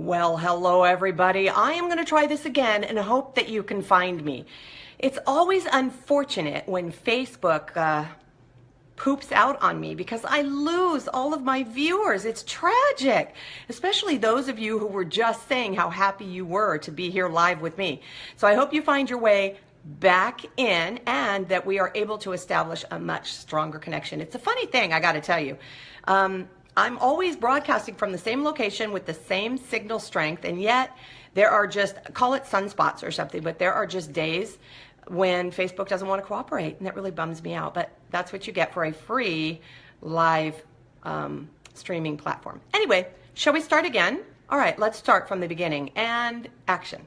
Well, hello everybody. I am going to try this again and hope that you can find me. It's always unfortunate when Facebook poops out on me because I lose all of my viewers. It's tragic, especially those of you who were just saying how happy you were to be here live with me. So I hope you find your way back in and that we are able to establish a much stronger connection. It's a funny thing, I got to tell you. I'm always broadcasting from the same location with the same signal strength, and yet there are just, call it sunspots or something, but there are just days when Facebook doesn't want to cooperate, and that really bums me out. But that's what you get for a free live streaming platform. Anyway, shall we start again? All right, let's start from the beginning, and action.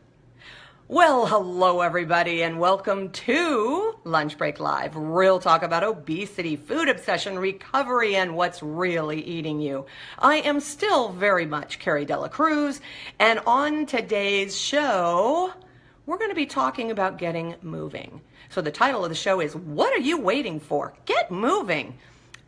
Well, hello everybody, and welcome to Lunch Break Live. Real talk about obesity, food obsession, recovery, and what's really eating you. I am still very much Cari Dela Cruz, and on today's show, we're going to be talking about getting moving. So the title of the show is, What Are You Waiting For? Get Moving.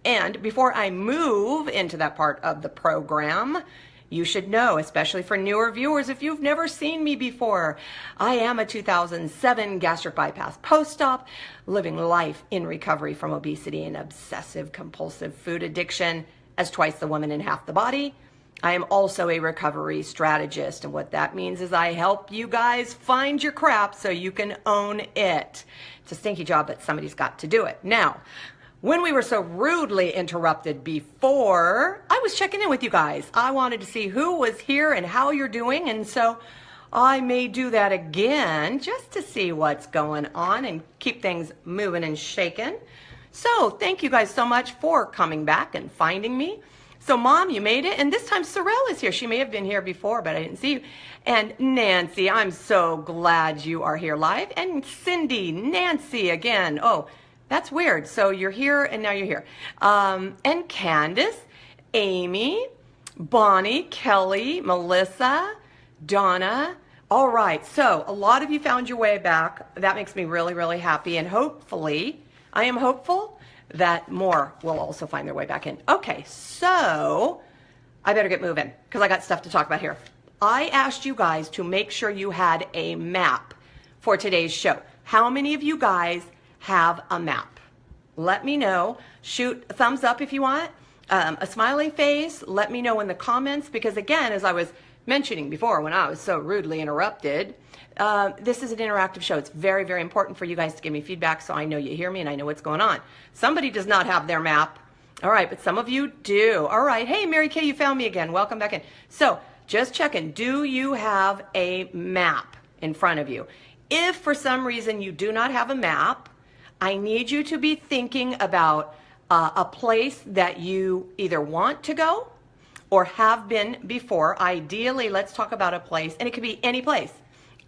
And before I move into that part of the program, you should know, especially for newer viewers, if you've never seen me before, I am a 2007 gastric bypass post-op, living life in recovery from obesity and obsessive compulsive food addiction as twice the woman and half the body. I am also a recovery strategist, and what that means is I help you guys find your crap so you can own it. It's a stinky job, but somebody's got to do it. Now, when we were so rudely interrupted before, I was checking in with you guys. I wanted to see who was here and how you're doing, and so I may do that again just to see what's going on and keep things moving and shaking. So thank you guys so much for coming back and finding me. So Mom, you made it, and this time Sorrel is here. She may have been here before, but I didn't see you. And Nancy, I'm so glad you are here live. And Cindy, Nancy again. Oh, that's weird. So you're here and now you're here. And Candace, Amy, Bonnie, Kelly, Melissa, Donna. All right. So a lot of you found your way back. That makes me really, really happy. And hopefully, I am hopeful that more will also find their way back in. Okay. So I better get moving because I got stuff to talk about here. I asked you guys to make sure you had a map for today's show. How many of you guys have a map? Let me know. Shoot a thumbs up if you want, a smiley face. Let me know in the comments, because again, as I was mentioning before when I was so rudely interrupted, this is an interactive show. It's very, very important for you guys to give me feedback so I know you hear me and I know what's going on. Somebody does not have their map. All right, but some of you do. All right. Hey, Mary Kay, you found me again. Welcome back in. So just checking. Do you have a map in front of you? If for some reason you do not have a map, I need you to be thinking about a place that you either want to go or have been before. Ideally, let's talk about a place, and it could be any place,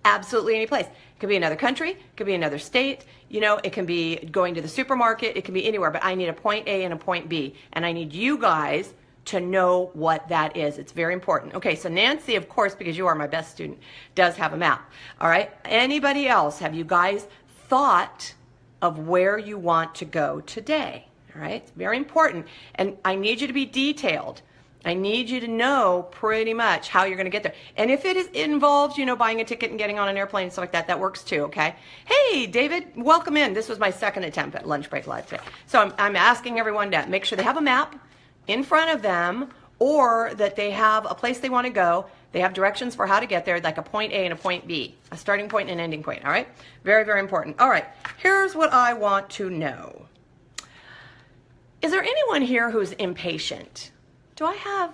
absolutely any place. It could be another country, it could be another state, you know, it can be going to the supermarket, it can be anywhere, but I need a point A and a point B, and I need you guys to know what that is. It's very important. Okay, so Nancy, of course, because you are my best student, does have a map. All right, anybody else, have you guys thought of where you want to go today? All right, it's very important. And I need you to be detailed. I need you to know pretty much how you're going to get there. And if it involves, you know, buying a ticket and getting on an airplane and stuff like that, that works too, okay? Hey, David, welcome in. This was my second attempt at Lunch Break Live today. So I'm asking everyone to make sure they have a map in front of them, or that they have a place they want to go. They have directions for how to get there, like a point A and a point B, a starting point and an ending point, all right? Very, very important. All right, here's what I want to know. Is there anyone here who's impatient? Do I have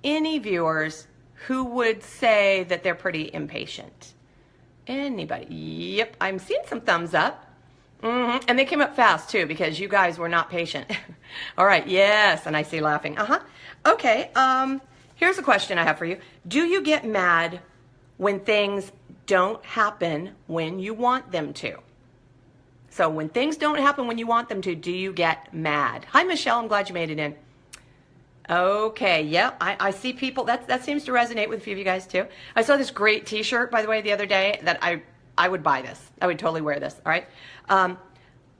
any viewers who would say that they're pretty impatient? Anybody? Yep, I'm seeing some thumbs up. And they came up fast too, because you guys were not patient. All right, yes, and I see laughing. Okay, here's a question I have for you. Do you get mad when things don't happen when you want them to? So when things don't happen when you want them to, do you get mad? Hi, Michelle, I'm glad you made it in. Okay, yep, I see people, that seems to resonate with a few of you guys too. I saw this great t-shirt, by the way, the other day that I would buy this. I would totally wear this, all right?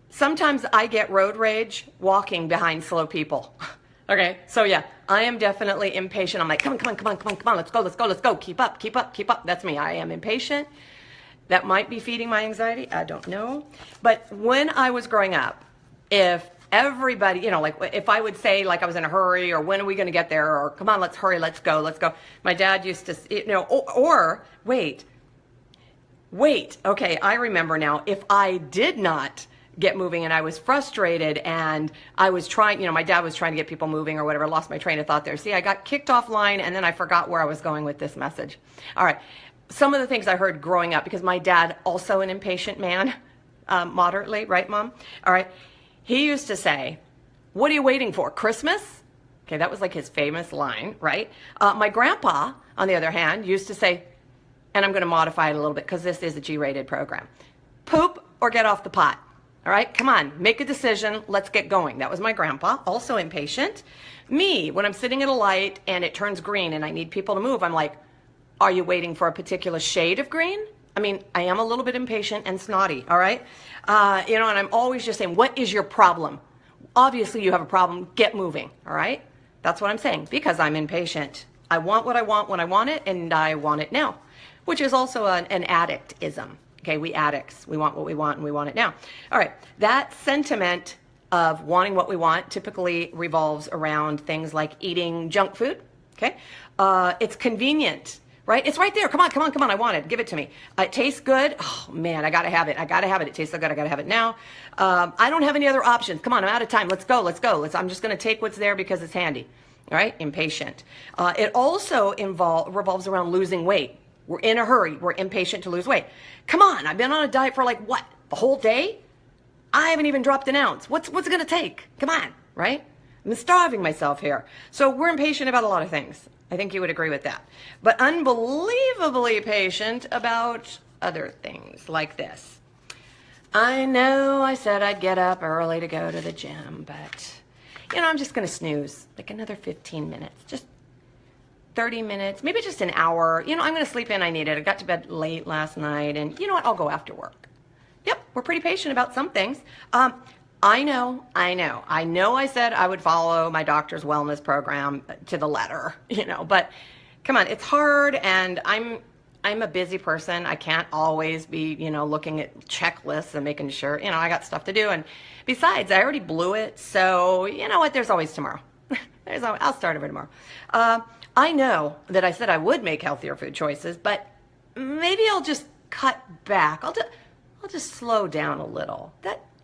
Sometimes I get road rage walking behind slow people. Okay, so yeah, I am definitely impatient. I'm like, come on, come on, come on, come on, come on, let's go, let's go, let's go. Keep up, keep up, keep up. That's me. I am impatient. That might be feeding my anxiety. I don't know. But when I was growing up, if everybody, you know, like if I would say like I was in a hurry, or when are we going to get there, or come on, let's hurry, let's go, let's go. My dad used to, you know, or wait, okay, I remember now. If I did not get moving and I was frustrated and I was trying, you know, my dad was trying to get people moving or whatever, lost my train of thought there. See, I got kicked offline and then I forgot where I was going with this message. All right. Some of the things I heard growing up, because my dad, also an impatient man, moderately, right, Mom? All right. He used to say, what are you waiting for? Christmas? Okay, that was like his famous line, right? My grandpa, on the other hand, used to say, and I'm going to modify it a little bit because this is a G-rated program, poop or get off the pot. All right, come on, make a decision. Let's get going. That was my grandpa, also impatient. Me, when I'm sitting at a light and it turns green and I need people to move, I'm like, are you waiting for a particular shade of green? I mean, I am a little bit impatient and snotty, all right? You know, and I'm always just saying, what is your problem? Obviously, you have a problem. Get moving, all right? That's what I'm saying, because I'm impatient. I want what I want when I want it, and I want it now, which is also an addict-ism. Okay, we addicts. We want what we want, and we want it now. All right, that sentiment of wanting what we want typically revolves around things like eating junk food, okay? It's convenient. Right? It's right there. Come on, come on, come on. I want it. Give it to me. It tastes good. Oh, man, I got to have it. I got to have it. It tastes so good. I got to have it now. I don't have any other options. Come on, I'm out of time. Let's go. Let's go. I'm just going to take what's there because it's handy. All right? Impatient. It also revolves around losing weight. We're in a hurry. We're impatient to lose weight. Come on. I've been on a diet for like what? The whole day? I haven't even dropped an ounce. What's it going to take? Come on. Right? I'm starving myself here. So we're impatient about a lot of things. I think you would agree with that. But unbelievably patient about other things like this. I know I said I'd get up early to go to the gym, but, you know, I'm just going to snooze like another 15 minutes, just 30 minutes, maybe just an hour. You know, I'm going to sleep in. I need it. I got to bed late last night, and you know what? I'll go after work. Yep, we're pretty patient about some things. I know I said I would follow my doctor's wellness program to the letter, you know, but come on, it's hard, and I'm a busy person. I can't always be, you know, looking at checklists and making sure, you know, I got stuff to do. And besides, I already blew it. So you know what? There's always tomorrow. I'll start over tomorrow. I know that I said I would make healthier food choices, but maybe I'll just cut back. I'll just slow down a little.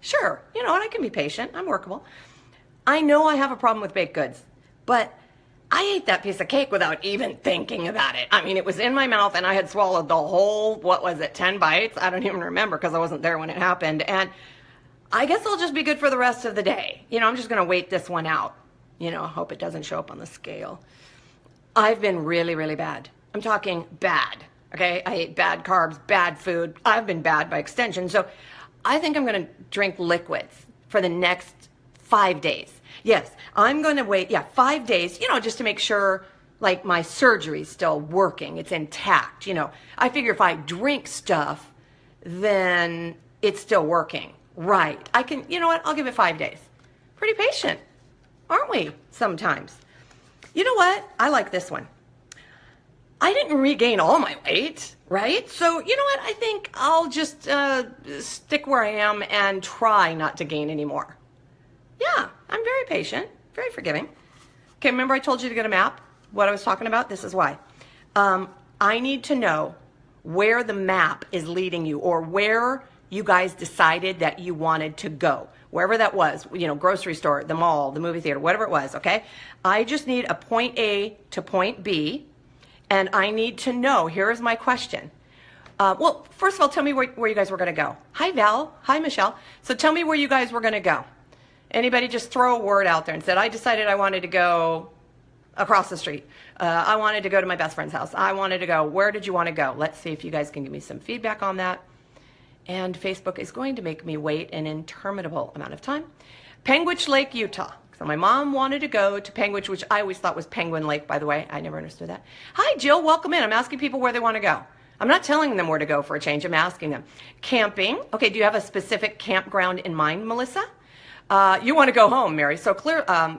Sure, you know what, I can be patient. I'm workable. I know I have a problem with baked goods, but I ate that piece of cake without even thinking about it. I mean, it was in my mouth and I had swallowed the whole, 10 bites? I don't even remember because I wasn't there when it happened. And I guess I'll just be good for the rest of the day. You know, I'm just going to wait this one out. You know, I hope it doesn't show up on the scale. I've been really, really bad. I'm talking bad, okay? I ate bad carbs, bad food. I've been bad by extension. So I think I'm going to drink liquids for the next 5 days. Yes, I'm going to wait, 5 days, you know, just to make sure, like, my surgery's still working. It's intact, you know. I figure if I drink stuff, then it's still working. Right. I can, you know what, I'll give it 5 days. Pretty patient, aren't we, sometimes? You know what? I like this one. I didn't regain all my weight, right? So, you know what? I think I'll just stick where I am and try not to gain any more. Yeah, I'm very patient, very forgiving. Okay, remember I told you to get a map? What I was talking about? This is why. I need to know where the map is leading you, or where you guys decided that you wanted to go. Wherever that was, you know, grocery store, the mall, the movie theater, whatever it was, okay? I just need a point A to point B. And I need to know, here is my question. Well, first of all, tell me where you guys were going to go. Hi, Val. Hi, Michelle. So tell me where you guys were going to go. Anybody just throw a word out there and said, I decided I wanted to go across the street. I wanted to go to my best friend's house. I wanted to go. Where did you want to go? Let's see if you guys can give me some feedback on that. And Facebook is going to make me wait an interminable amount of time. Penguich Lake, Utah. So my mom wanted to go to Penguich, which I always thought was Penguin Lake, by the way. I never understood that. Hi, Jill. Welcome in. I'm asking people where they want to go. I'm not telling them where to go for a change. I'm asking them. Camping. Okay, do you have a specific campground in mind, Melissa? You want to go home, Mary. So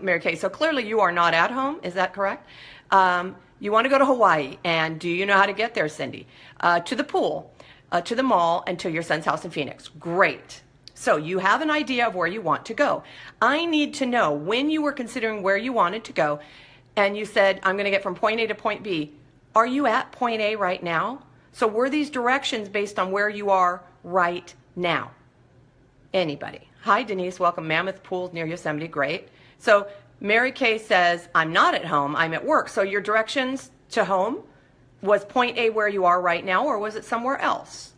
Mary Kay. So clearly you are not at home. Is that correct? You want to go to Hawaii, and do you know how to get there, Cindy? To the pool, to the mall, and to your son's house in Phoenix. Great. So you have an idea of where you want to go. I need to know when you were considering where you wanted to go, and you said, I'm going to get from point A to point B. Are you at point A right now? So were these directions based on where you are right now? Anybody? Hi, Denise. Welcome. Mammoth Pools near Yosemite. Great. So Mary Kay says, I'm not at home. I'm at work. So your directions to home was point A where you are right now, or was it somewhere else?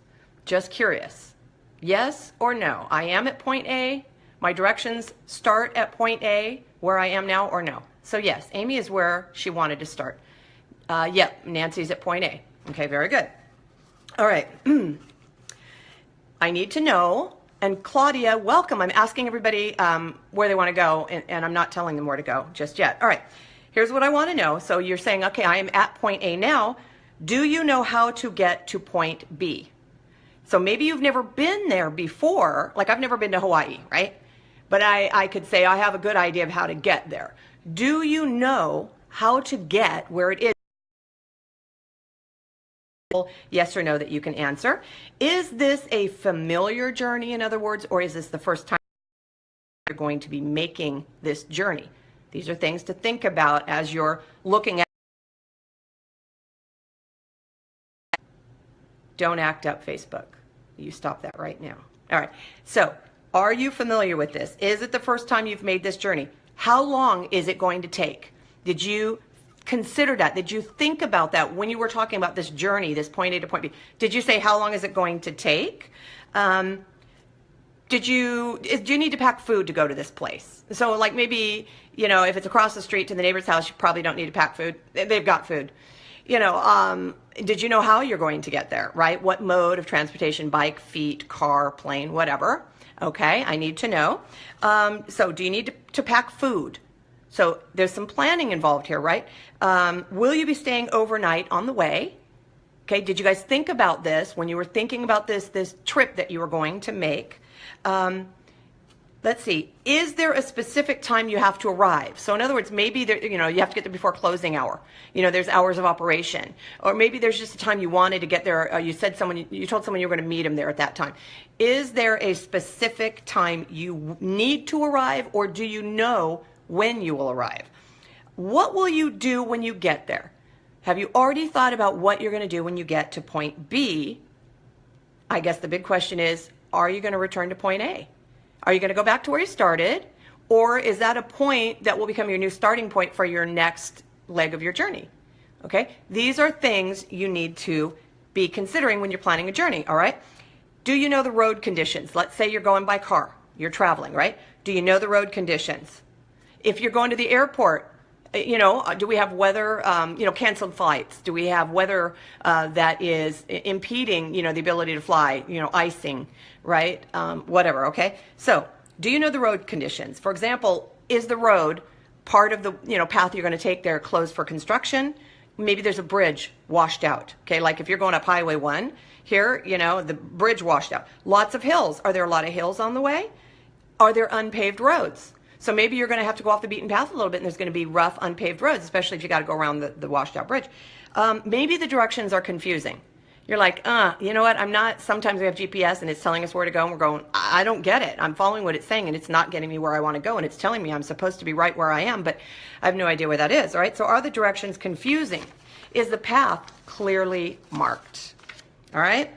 Just curious. Yes or no? I am at point A. My directions start at point A where I am now, or no? So yes, Amy is where she wanted to start. Yep, Nancy's at point A. Okay, very good. All right. I need to know. And Claudia, welcome. I'm asking everybody where they want to go, and I'm not telling them where to go just yet. All right, here's what I want to know. So you're saying, okay, I am at point A now. Do you know how to get to point B? So maybe you've never been there before. Like I've never been to Hawaii, right? But I could say I have a good idea of how to get there. Do you know how to get where it is? Yes or no that you can answer. Is this a familiar journey, in other words, or is this the first time you're going to be making this journey? These are things to think about as you're looking at. Don't act up, Facebook. You stop that right now. All right. So are you familiar with this? Is it the first time you've made this journey? How long is it going to take? Did you consider that? Did you think about that when you were talking about this journey, this point A to point B? Did you say, how long is it going to take? Do you need to pack food to go to this place? So like maybe, you know, if it's across the street to the neighbor's house, you probably don't need to pack food. They've got food. You know, did you know how you're going to get there, right? What mode of transportation, bike, feet, car, plane, whatever. Okay, I need to know. So do you need to pack food? So there's some planning involved here, right? Will you be staying overnight on the way? Okay, did you guys think about this when you were thinking about this trip that you were going to make? Let's see, is there a specific time you have to arrive? So in other words, maybe there, you know, you have to get there before closing hour. You know, there's hours of operation. Or maybe there's just a time you wanted to get there. You told someone you were going to meet him there at that time. Is there a specific time you need to arrive, or do you know when you will arrive? What will you do when you get there? Have you already thought about what you're going to do when you get to point B? I guess the big question is, are you going to return to point A? Are you going to go back to where you started? Or is that a point that will become your new starting point for your next leg of your journey? Okay, these are things you need to be considering when you're planning a journey, all right? Do you know the road conditions? Let's say you're going by car, you're traveling, right? Do you know the road conditions? If you're going to the airport, you know, do we have weather, you know, canceled flights? Do we have weather that is impeding, you know, the ability to fly, you know, icing, right? Whatever, okay? So, do you know the road conditions? For example, is the road part of the, you know, path you're going to take there closed for construction? Maybe there's a bridge washed out, okay? Like if you're going up Highway 1 here, you know, the bridge washed out. Lots of hills. Are there a lot of hills on the way? Are there unpaved roads? So maybe you're going to have to go off the beaten path a little bit, and there's going to be rough, unpaved roads, especially if you got to go around the washed out bridge. Maybe the directions are confusing. You're like, you know what, I'm not, sometimes we have GPS and it's telling us where to go and we're going, I don't get it. I'm following what it's saying and it's not getting me where I want to go, and it's telling me I'm supposed to be right where I am, but I have no idea where that is, all right? So are the directions confusing? Is the path clearly marked? All right?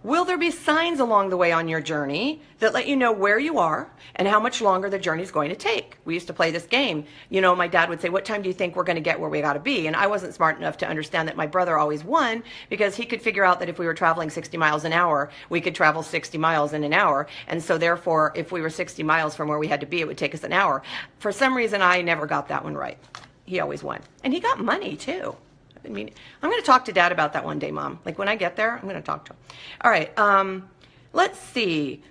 Will there be signs along the way on your journey that let you know where you are and how much longer the journey is going to take? We used to play this game. You know, my dad would say, what time do you think we're going to get where we got to be? And I wasn't smart enough to understand that my brother always won, because he could figure out that if we were traveling 60 miles an hour, we could travel 60 miles in an hour. And so therefore, if we were 60 miles from where we had to be, it would take us an hour. For some reason, I never got that one right. He always won. And he got money too. I mean, I'm going to talk to Dad about that one day, Mom. Like when I get there, I'm going to talk to him. All right. Let's see.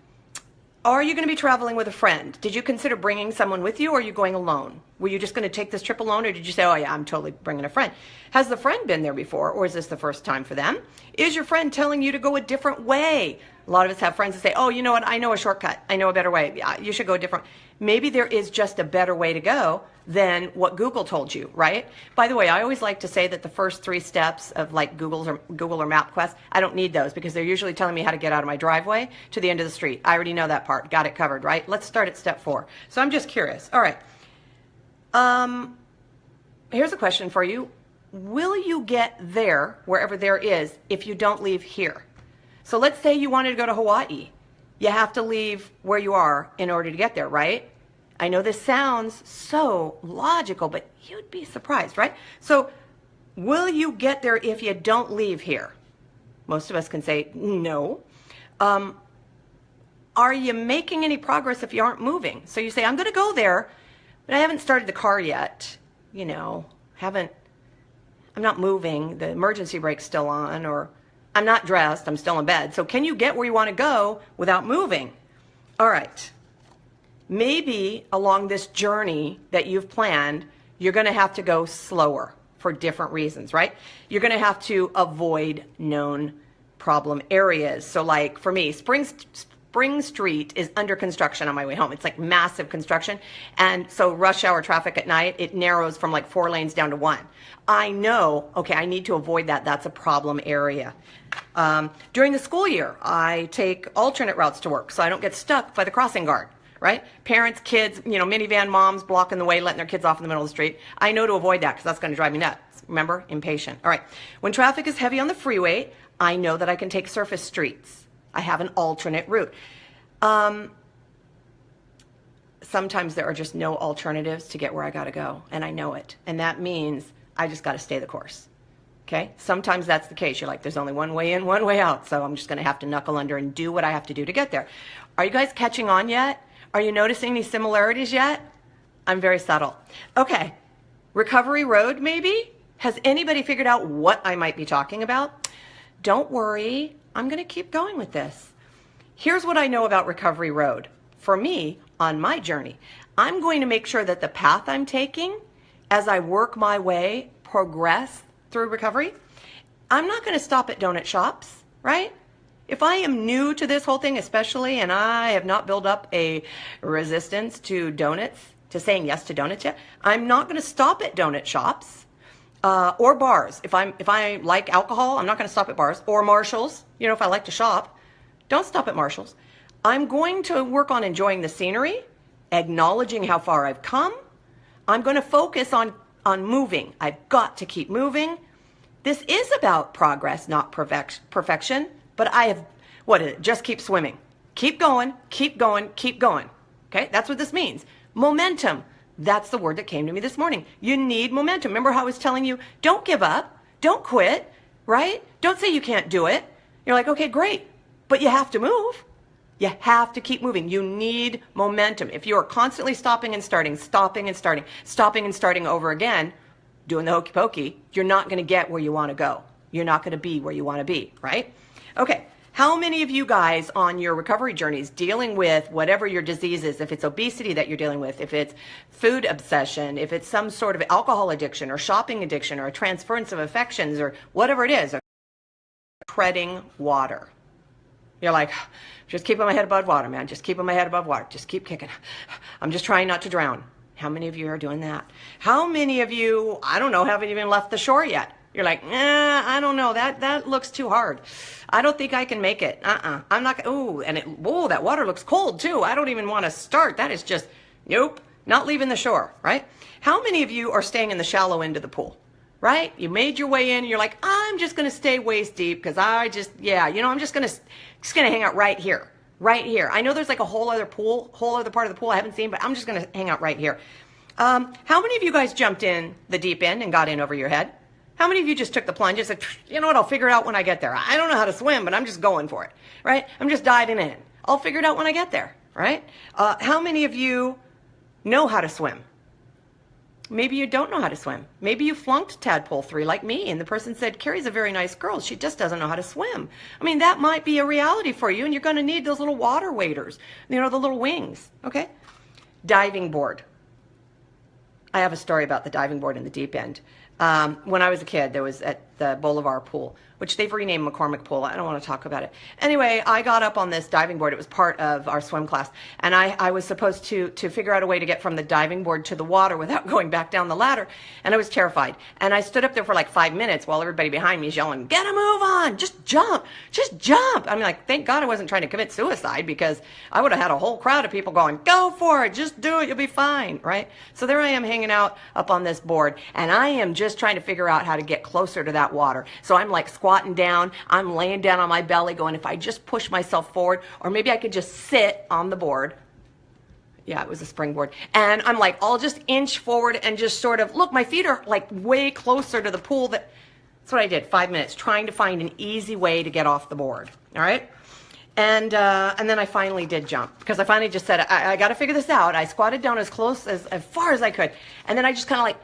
Are you going to be traveling with a friend? Did you consider bringing someone with you, or are you going alone? Were you just going to take this trip alone, or did you say, oh yeah, I'm totally bringing a friend? Has the friend been there before, or is this the first time for them? Is your friend telling you to go a different way? A lot of us have friends that say, oh, you know what? I know a shortcut. I know a better way. You should go a different. Maybe there is just a better way to go than what Google told you, right? By the way, I always like to say that the first 3 steps of like Google or MapQuest, I don't need those because they're usually telling me how to get out of my driveway to the end of the street. I already know that part. Got it covered, right? Let's start at step 4. So I'm just curious. All right. Here's a question for you. Will you get there, wherever there is, if you don't leave here? So let's say you wanted to go to Hawaii. You have to leave where you are in order to get there, right? I know this sounds so logical, but you'd be surprised, right? So will you get there if you don't leave here? Most of us can say no. Are you making any progress if you aren't moving? So you say, I'm going to go there, but I haven't started the car yet. You know, I'm not moving. The emergency brake's still on, or I'm not dressed. I'm still in bed. So can you get where you want to go without moving? All right. Maybe along this journey that you've planned, you're going to have to go slower for different reasons, right? You're going to have to avoid known problem areas. So like for me, Spring Street is under construction on my way home. It's like massive construction. And so rush hour traffic at night, it narrows from like 4 lanes down to 1. I know, okay, I need to avoid that. That's a problem area. During the school year, I take alternate routes to work so I don't get stuck by the crossing guard, right? Parents, kids, minivan moms blocking the way, letting their kids off in the middle of the street. I know to avoid that because that's going to drive me nuts. Remember, impatient. All right. When traffic is heavy on the freeway, I know that I can take surface streets. I have an alternate route. Sometimes there are just no alternatives to get where I got to go, and I know it. And that means I just got to stay the course. Okay? Sometimes that's the case. You're like, there's only one way in, one way out, so I'm just going to have to knuckle under and do what I have to do to get there. Are you guys catching on yet? Are you noticing these similarities yet? I'm very subtle. Okay. Recovery road, maybe? Has anybody figured out what I might be talking about? Don't worry. I'm going to keep going with this. Here's what I know about Recovery Road. For me, on my journey, I'm going to make sure that the path I'm taking as I work my way, progress through recovery, I'm not going to stop at donut shops, right? If I am new to this whole thing, especially, and I have not built up a resistance to donuts, to saying yes to donuts yet, I'm not going to stop at donut shops or bars. If I like alcohol, I'm not going to stop at bars or Marshalls. If I like to shop, don't stop at Marshalls. I'm going to work on enjoying the scenery, acknowledging how far I've come. I'm going to focus on moving. I've got to keep moving. This is about progress, not perfection. But what is it? Just keep swimming. Keep going, keep going, keep going. Okay, that's what this means. Momentum. That's the word that came to me this morning. You need momentum. Remember how I was telling you, don't give up, don't quit, right? Don't say you can't do it. You're like, okay, great, but you have to move. You have to keep moving. You need momentum. If you are constantly stopping and starting, stopping and starting, stopping and starting over again, doing the hokey pokey, you're not going to get where you want to go. You're not going to be where you want to be, right? Okay. How many of you guys on your recovery journeys dealing with whatever your disease is, if it's obesity that you're dealing with, if it's food obsession, if it's some sort of alcohol addiction or shopping addiction or a transference of affections or whatever it is, treading water? You're like, just keeping my head above water, man. Just keeping my head above water. Just keep kicking. I'm just trying not to drown. How many of you are doing that? How many of you, I don't know, haven't even left the shore yet? You're like, I don't know. That looks too hard. I don't think I can make it. I'm not. That water looks cold too. I don't even want to start. That is just, nope, not leaving the shore, right? How many of you are staying in the shallow end of the pool, right? You made your way in. You're like, I'm just going to stay waist deep because I'm just going to hang out right here, right here. I know there's like a whole other part of the pool I haven't seen, but I'm just going to hang out right here. How many of you guys jumped in the deep end and got in over your head? How many of you just took the plunge and said, you know what, I'll figure it out when I get there. I don't know how to swim, but I'm just going for it, right? I'm just diving in. I'll figure it out when I get there, right? How many of you know how to swim? Maybe you don't know how to swim. Maybe you flunked Tadpole 3 like me, and the person said, Cari's a very nice girl. She just doesn't know how to swim. I mean, that might be a reality for you, and you're going to need those little water waders, the little wings, okay? Diving board. I have a story about the diving board in the deep end. When I was a kid, there was at the Boulevard pool, which they've renamed McCormick Pool. I don't want to talk about it. Anyway, I got up on this diving board. It was part of our swim class. And I was supposed to figure out a way to get from the diving board to the water without going back down the ladder. And I was terrified. And I stood up there for like 5 minutes while everybody behind me is yelling, get a move on, just jump, just jump. I'm like, thank God I wasn't trying to commit suicide, because I would have had a whole crowd of people going, go for it, just do it, you'll be fine, right? So there I am hanging out up on this board, and I am just trying to figure out how to get closer to that water. So I'm like squatting down, I'm laying down on my belly going, if I just push myself forward, or maybe I could just sit on the board. Yeah, it was a springboard. And I'm like, I'll just inch forward and just sort of, look, my feet are like way closer to the pool. That's what I did, 5 minutes, trying to find an easy way to get off the board, all right? And then I finally did jump, because I finally just said, I got to figure this out. I squatted down as far as I could. And then I just kind of like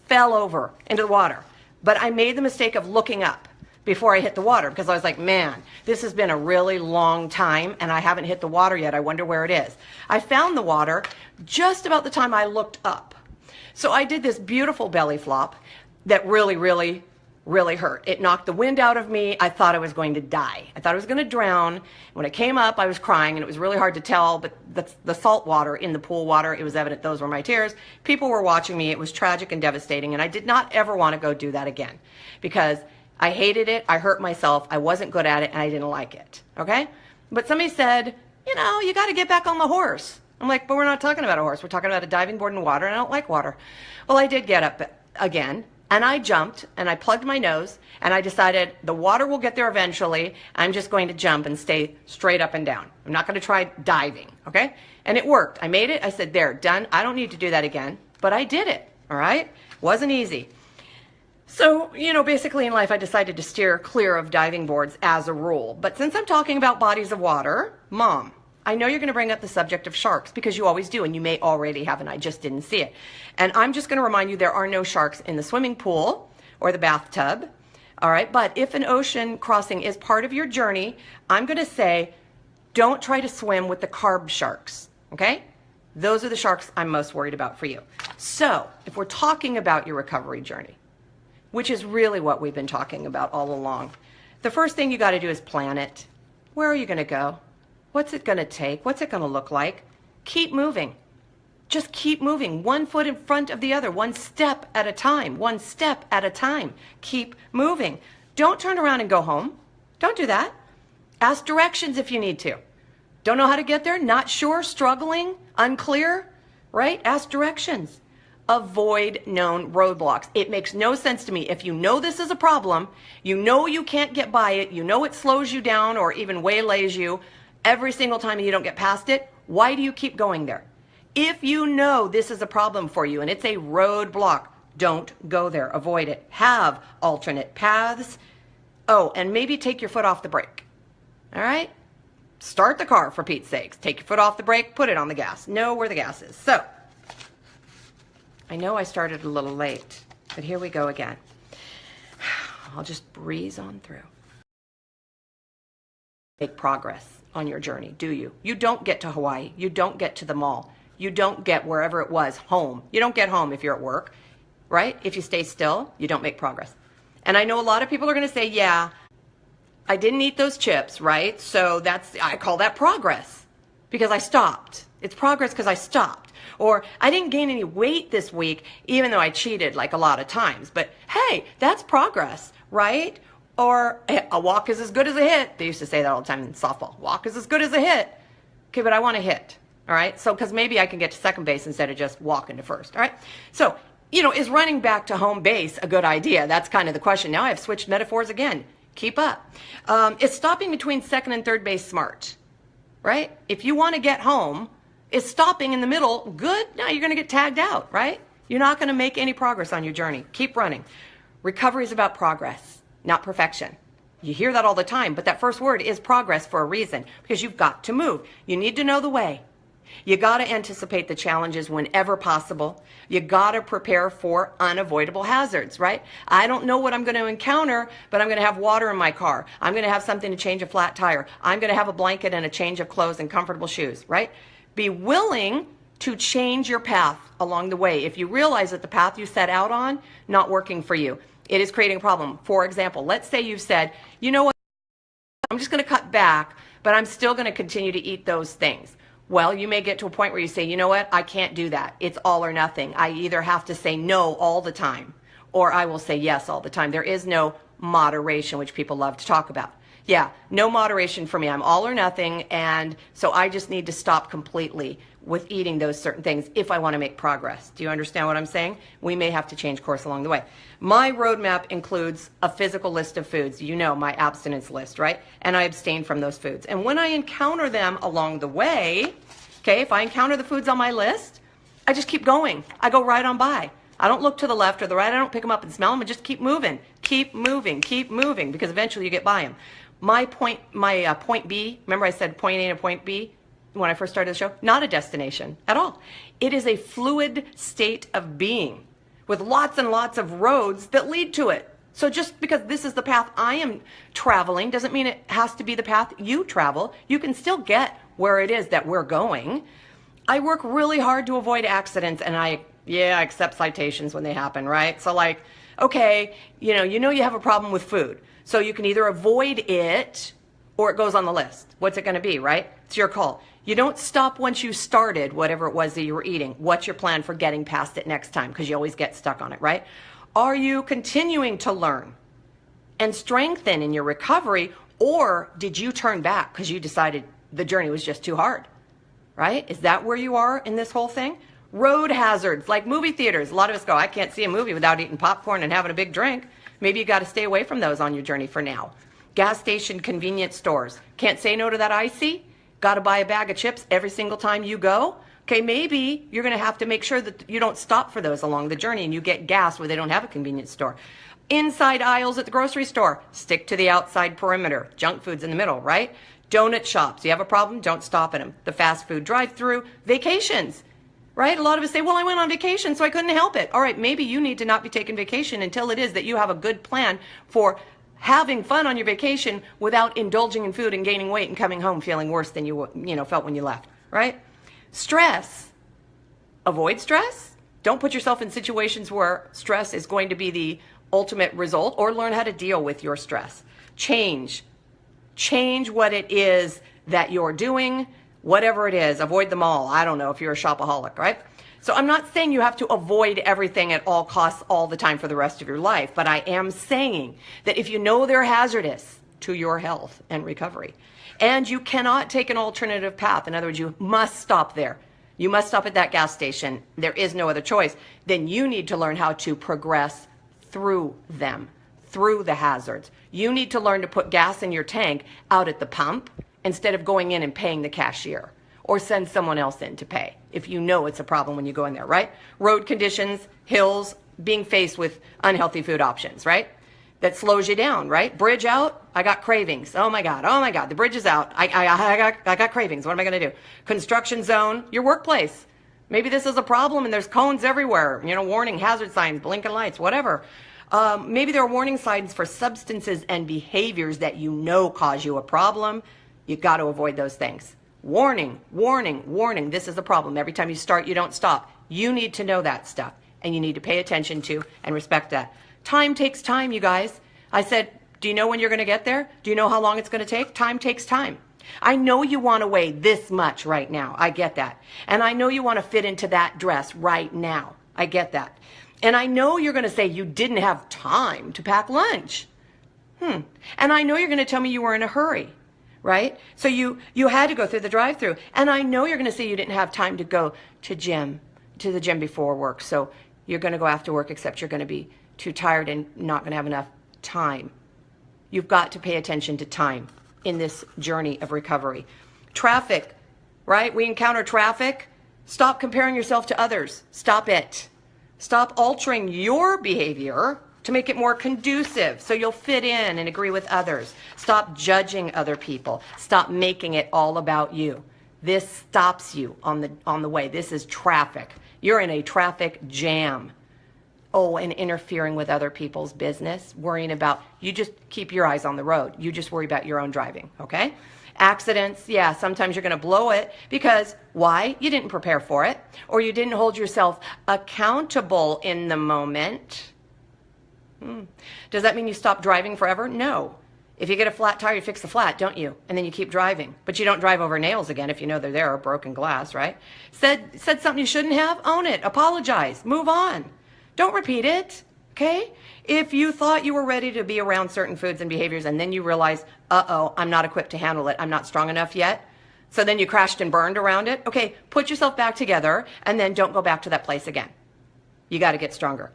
fell over into the water. But I made the mistake of looking up before I hit the water, because I was like, man, this has been a really long time and I haven't hit the water yet. I wonder where it is. I found the water just about the time I looked up. So I did this beautiful belly flop that really, really, really hurt. It knocked the wind out of me. I thought I was going to die. I thought I was going to drown. When it came up, I was crying, and it was really hard to tell, but the salt water in the pool water, it was evident those were my tears. People were watching me. It was tragic and devastating, and I did not ever want to go do that again, because I hated it, I hurt myself, I wasn't good at it, and I didn't like it, okay? But somebody said, you know, you got to get back on the horse. I'm like, but we're not talking about a horse. We're talking about a diving board in water, and I don't like water. Well, I did get up again, and I jumped, and I plugged my nose, and I decided the water will get there eventually. I'm just going to jump and stay straight up and down. I'm not going to try diving, okay? And it worked. I made it. I said, there, done. I don't need to do that again, but I did it, all right? Wasn't easy. So, you know, basically in life, I decided to steer clear of diving boards as a rule. But since I'm talking about bodies of water, Mom, I know you're going to bring up the subject of sharks, because you always do, and you may already have, and I just didn't see it. And I'm just going to remind you, there are no sharks in the swimming pool or the bathtub, all right? But if an ocean crossing is part of your journey, I'm going to say, don't try to swim with the carb sharks, okay? Those are the sharks I'm most worried about for you. So, if we're talking about your recovery journey, which is really what we've been talking about all along, the first thing you got to do is plan it. Where are you going to go? What's it going to take? What's it going to look like? Keep moving. Just keep moving. 1 foot in front of the other, 1 step at a time, 1 step at a time. Keep moving. Don't turn around and go home. Don't do that. Ask directions if you need to. Don't know how to get there? Not sure? Struggling? Unclear? Right? Ask directions. Avoid known roadblocks. It makes no sense to me. If you know this is a problem, you know you can't get by it, you know it slows you down or even waylays you every single time and you don't get past it, why do you keep going there? If you know this is a problem for you and it's a roadblock, don't go there. Avoid it. Have alternate paths. Oh, and maybe take your foot off the brake. All right? Start the car, for Pete's sakes. Take your foot off the brake, put it on the gas. Know where the gas is. So, I know I started a little late, but here we go again. I'll just breeze on through. Make progress on your journey, do you? You don't get to Hawaii. You don't get to the mall. You don't get wherever it was home. You don't get home if you're at work, right? If you stay still, you don't make progress. And I know a lot of people are going to say, yeah, I didn't eat those chips, right? So I call that progress because I stopped. It's progress because I stopped. Or I didn't gain any weight this week, even though I cheated like a lot of times. But hey, that's progress, right? Or a walk is as good as a hit. They used to say that all the time in softball. Walk is as good as a hit. Okay, but I want to hit, all right? So, because maybe I can get to second base instead of just walking to first, all right? So, you know, is running back to home base a good idea? That's kind of the question. Now I've switched metaphors again. Keep up. Is stopping between second and third base smart, right? If you want to get home, is stopping in the middle good? No, you're going to get tagged out, right? You're not going to make any progress on your journey. Keep running. Recovery is about progress, not perfection. You hear that all the time, but that first word is progress for a reason, because you've got to move. You need to know the way. You got to anticipate the challenges whenever possible. You got to prepare for unavoidable hazards, right? I don't know what I'm going to encounter, but I'm going to have water in my car. I'm going to have something to change a flat tire. I'm going to have a blanket and a change of clothes and comfortable shoes, right? Be willing to change your path along the way if you realize that the path you set out on not working for you. It is creating a problem. For example, let's say you've said, you know what, I'm just going to cut back, but I'm still going to continue to eat those things. Well, you may get to a point where you say, you know what, I can't do that. It's all or nothing. I either have to say no all the time, or I will say yes all the time. There is no moderation, which people love to talk about. Yeah, no moderation for me. I'm all or nothing, and so I just need to stop completely with eating those certain things if I want to make progress. Do you understand what I'm saying? We may have to change course along the way. My roadmap includes a physical list of foods, you know, my abstinence list, right? And I abstain from those foods. And when I encounter them along the way, okay, if I encounter the foods on my list, I just keep going. I go right on by. I don't look to the left or the right. I don't pick them up and smell them. I just keep moving, keep moving, because eventually you get by them. My point B, remember I said point A to point B when I first started the show? Not a destination at all. It is a fluid state of being with lots and lots of roads that lead to it. So just because this is the path I am traveling doesn't mean it has to be the path you travel. You can still get where it is that we're going. I work really hard to avoid accidents, and I accept citations when they happen, right? So like, okay, you know you have a problem with food. So you can either avoid it or it goes on the list. What's it going to be, right? It's your call. You don't stop once you started whatever it was that you were eating. What's your plan for getting past it next time? Because you always get stuck on it, right? Are you continuing to learn and strengthen in your recovery, or did you turn back because you decided the journey was just too hard, right? Is that where you are in this whole thing? Road hazards, like movie theaters. A lot of us go, I can't see a movie without eating popcorn and having a big drink. Maybe you got to stay away from those on your journey for now. Gas station, convenience stores. Can't say no to that icy. Got to buy a bag of chips every single time you go. Okay, maybe you're going to have to make sure that you don't stop for those along the journey and you get gas where they don't have a convenience store. Inside aisles at the grocery store. Stick to the outside perimeter. Junk food's in the middle, right? Donut shops. You have a problem? Don't stop at them. The fast food drive-through. Vacations. Right? A lot of us say, well, I went on vacation, so I couldn't help it. All right, maybe you need to not be taking vacation until it is that you have a good plan for having fun on your vacation without indulging in food and gaining weight and coming home feeling worse than you felt when you left, right? Stress. Avoid stress. Don't put yourself in situations where stress is going to be the ultimate result, or learn how to deal with your stress. Change. Change what it is that you're doing. Whatever it is, avoid them all. I don't know if you're a shopaholic, right? So I'm not saying you have to avoid everything at all costs all the time for the rest of your life, but I am saying that if you know they're hazardous to your health and recovery, and you cannot take an alternative path, in other words, you must stop there. You must stop at that gas station. There is no other choice. Then you need to learn how to progress through them, through the hazards. You need to learn to put gas in your tank out at the pump, instead of going in and paying the cashier, or send someone else in to pay if you know it's a problem when you go in there, right? Road conditions, hills, being faced with unhealthy food options, right? That slows you down, right? Bridge out, I got cravings. Oh my God, the bridge is out. I got cravings. What am I going to do? Construction zone, your workplace. Maybe this is a problem and there's cones everywhere, warning, hazard signs, blinking lights, whatever. Maybe there are warning signs for substances and behaviors that you know cause you a problem. You got to avoid those things. Warning, warning, warning. This is a problem. Every time you start, you don't stop. You need to know that stuff, and you need to pay attention to and respect that. Time takes time, you guys. I said, do you know when you're going to get there? Do you know how long it's going to take? Time takes time. I know you want to weigh this much right now. I get that. And I know you want to fit into that dress right now. I get that. And I know you're going to say you didn't have time to pack lunch. And I know you're going to tell me you were in a hurry. Right? So you had to go through the drive-through. And I know you're going to say you didn't have time to go to the gym before work. So you're going to go after work, except you're going to be too tired and not going to have enough time. You've got to pay attention to time in this journey of recovery. Traffic, right? We encounter traffic. Stop comparing yourself to others. Stop it. Stop altering your behavior to make it more conducive so you'll fit in and agree with others. Stop judging other people. Stop making it all about you. This stops you on the way. This is traffic. You're in a traffic jam. Oh, and interfering with other people's business, worrying about, you just keep your eyes on the road. You just worry about your own driving, okay? Accidents, yeah, sometimes you're going to blow it because why? You didn't prepare for it, or you didn't hold yourself accountable in the moment. Does that mean you stop driving forever? No. If you get a flat tire, you fix the flat, don't you? And then you keep driving. But you don't drive over nails again if you know they're there, or broken glass, right? Said something you shouldn't have? Own it. Apologize. Move on. Don't repeat it, okay? If you thought you were ready to be around certain foods and behaviors and then you realize, uh-oh, I'm not equipped to handle it, I'm not strong enough yet, so then you crashed and burned around it, okay, put yourself back together and then don't go back to that place again. You got to get stronger.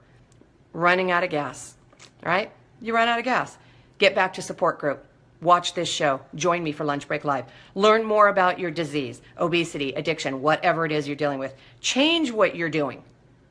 Running out of gas, all right? You run out of gas. Get back to support group. Watch this show. Join me for Lunch Break Live. Learn more about your disease, obesity, addiction, whatever it is you're dealing with. Change what you're doing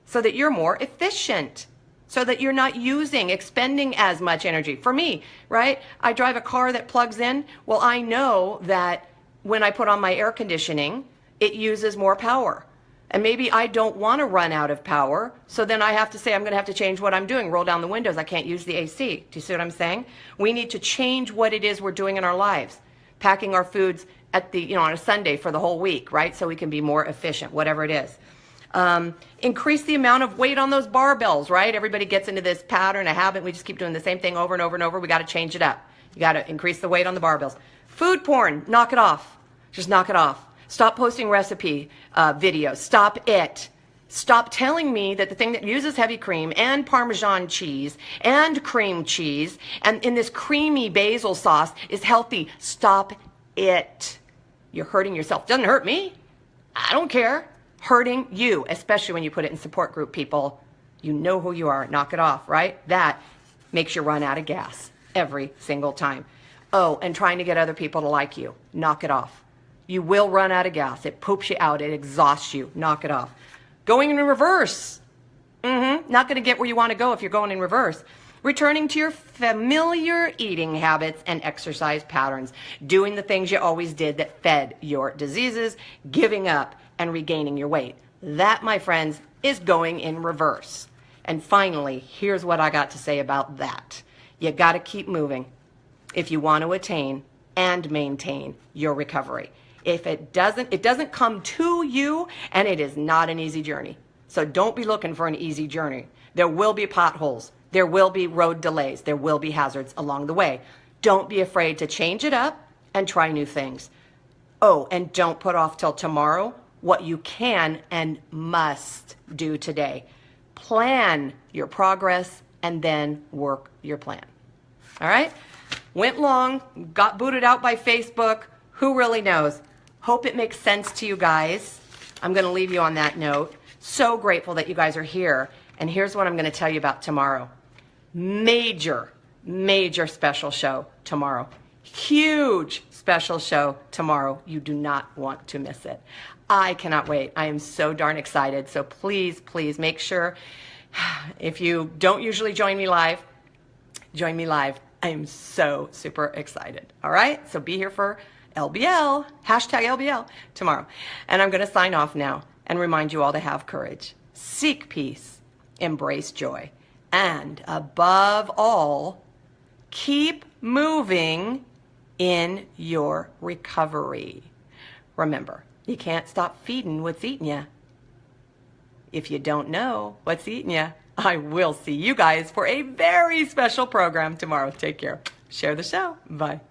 so that you're more efficient, so that you're not expending as much energy. For me, right? I drive a car that plugs in. Well, I know that when I put on my air conditioning, it uses more power. And maybe I don't want to run out of power, so then I have to say I'm going to have to change what I'm doing, roll down the windows. I can't use the AC. Do you see what I'm saying? We need to change what it is we're doing in our lives, packing our foods at on a Sunday for the whole week, right? So we can be more efficient, whatever it is. Increase the amount of weight on those barbells, right? Everybody gets into this pattern, a habit. We just keep doing the same thing over and over and over. We got to change it up. You got to increase the weight on the barbells. Food porn, knock it off. Just knock it off. Stop posting recipe videos. Stop it. Stop telling me that the thing that uses heavy cream and Parmesan cheese and cream cheese and in this creamy basil sauce is healthy. Stop it. You're hurting yourself. Doesn't hurt me. I don't care. Hurting you, especially when you put it in support group, people. You know who you are. Knock it off, right? That makes you run out of gas every single time. Oh, and trying to get other people to like you. Knock it off. You will run out of gas. It poops you out. It exhausts you. Knock it off. Going in reverse. Not going to get where you want to go if you're going in reverse. Returning to your familiar eating habits and exercise patterns. Doing the things you always did that fed your diseases. Giving up and regaining your weight. That, my friends, is going in reverse. And finally, here's what I got to say about that. You got to keep moving if you want to attain and maintain your recovery. If it doesn't come to you, and it is not an easy journey. So don't be looking for an easy journey. There will be potholes. There will be road delays. There will be hazards along the way. Don't be afraid to change it up and try new things. Oh, and don't put off till tomorrow what you can and must do today. Plan your progress and then work your plan. All right? Went long, got booted out by Facebook. Who really knows? Hope it makes sense to you guys. I'm going to leave you on that note. So grateful that you guys are here. And here's what I'm going to tell you about tomorrow. Major special show tomorrow. Huge special show tomorrow. You do not want to miss it. I cannot wait. I am so darn excited. So please make sure, if you don't usually join me live, join me live. I am so super excited. All right? So be here for LBL, hashtag LBL, tomorrow. And I'm going to sign off now and remind you all to have courage, seek peace, embrace joy, and above all, keep moving in your recovery. Remember, you can't stop feeding what's eating you. If you don't know what's eating you, I will see you guys for a very special program tomorrow. Take care. Share the show. Bye.